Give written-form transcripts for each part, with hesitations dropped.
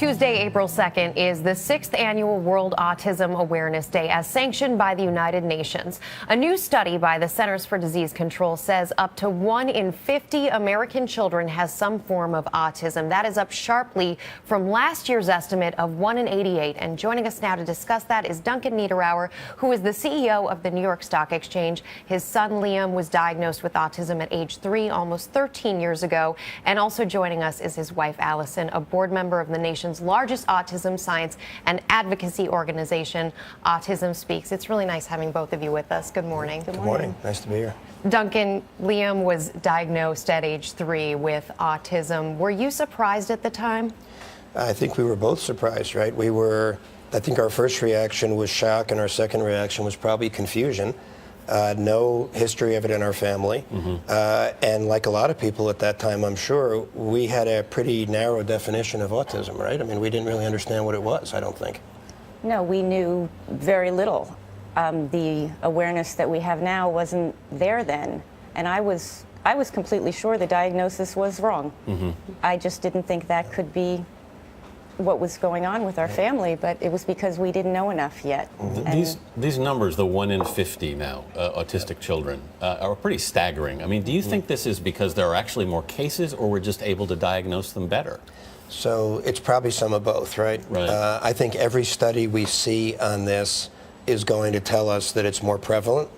Tuesday, April 2nd, is the 6th annual World Autism Awareness Day as sanctioned by the United Nations. A new study by the Centers for Disease Control says up to 1 in 50 American children has some form of autism. That is up sharply from last year's estimate of 1 in 88. And joining us now to discuss that is Duncan Niederauer, who is the CEO of the New York Stock Exchange. His son Liam was diagnosed with autism at age 3, almost 13 years ago. And also joining us is his wife, Alison, a board member of the nation's largest autism science and advocacy organization, Autism Speaks. It's really nice having both of you with us. Good morning. Good morning. Nice to be here. Duncan, Liam was diagnosed at age 3 with autism. Were you surprised at the time? I think we were both surprised, right? I think our first reaction was shock, and our second reaction was probably confusion. No history of it in our family. And like a lot of people at that time, I'm sure, we had a pretty narrow definition of autism, right? I mean, we didn't really understand what it was, I don't think. No, we knew very little. The awareness that we have now wasn't there then. And I was completely sure the diagnosis was wrong. I just didn't think that could be what was going on with our family, but it was because we didn't know enough yet. These numbers, the 1 in 50 now, autistic children, are pretty staggering. I mean, do you think this is because there are actually more cases, or we're just able to diagnose them better? So it's probably some of both, right? I think every study we see on this is going to tell us that it's more prevalent.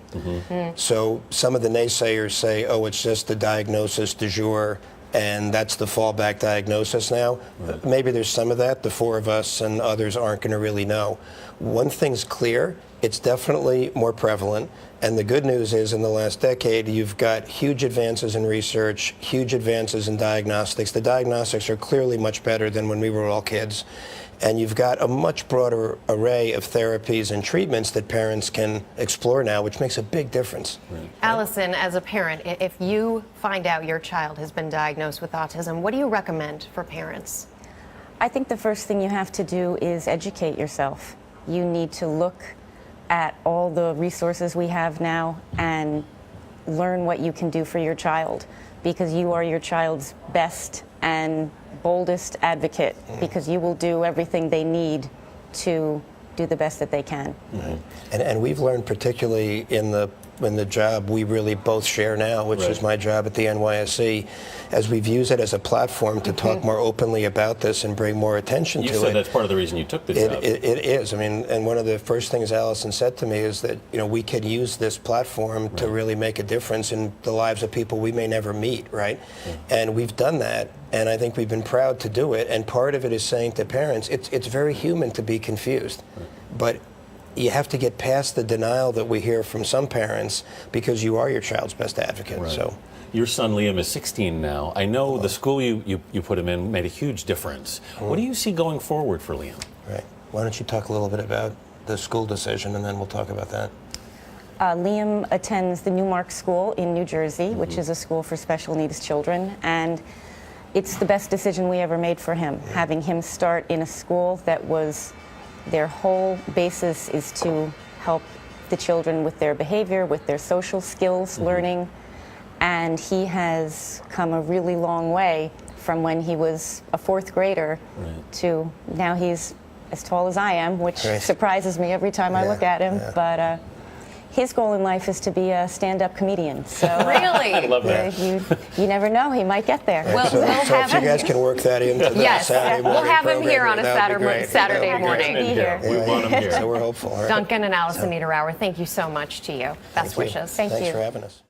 So some of the naysayers say, oh, it's just the diagnosis du jour, and that's the fallback diagnosis now. Maybe there's some of that. The four of us and others aren't going to really know. One thing's clear, it's definitely more prevalent. And the good news is in the last decade, you've got huge advances in research, huge advances in diagnostics. The diagnostics are clearly much better than when we were all kids. And you've got a much broader array of therapies and treatments that parents can explore now, which makes a big difference. Alison, as a parent, if you find out your child has been diagnosed with autism, what do you recommend for parents? I think the first thing you have to do is educate yourself. You need to look at all the resources we have now and learn what you can do for your child, because you are your child's best and boldest advocate, because you will do everything they need to do the best that they can. And we've learned, particularly in the job we really both share now, which is my job at the NYSE, as we've used it as a platform to talk more openly about this and bring more attention to it. You said that's part of the reason you took the job. It is. I mean, and one of the first things Alison said to me is that, you know, we could use this platform to really make a difference in the lives of people we may never meet, right? And we've done that, and I think we've been proud to do it. And part of it is saying to parents, it's very human to be confused, but you have to get past the denial that we hear from some parents, because you are your child's best advocate. So, your son Liam is 16 now. I know the school you put him in made a huge difference. What do you see going forward for Liam? Right. Why don't you talk a little bit about the school decision, and then we'll talk about that. Liam attends the Newmark School in New Jersey, which is a school for special needs children, and it's the best decision we ever made for him, having him start in a school that was their whole basis is to help the children with their behavior, with their social skills, learning. And he has come a really long way from when he was a 4th grader to now he's as tall as I am, which surprises me every time I look at him. But his goal in life is to be a stand-up comedian. So really? I love that. You never know, he might get there. Well, so if you guys can work that into the Saturday morning we'll have him here on a program, Saturday morning. We want him here. So we're hopeful. Duncan and Alison Niederauer, thank you so much to you. Best wishes. Thank you. Thanks for having us.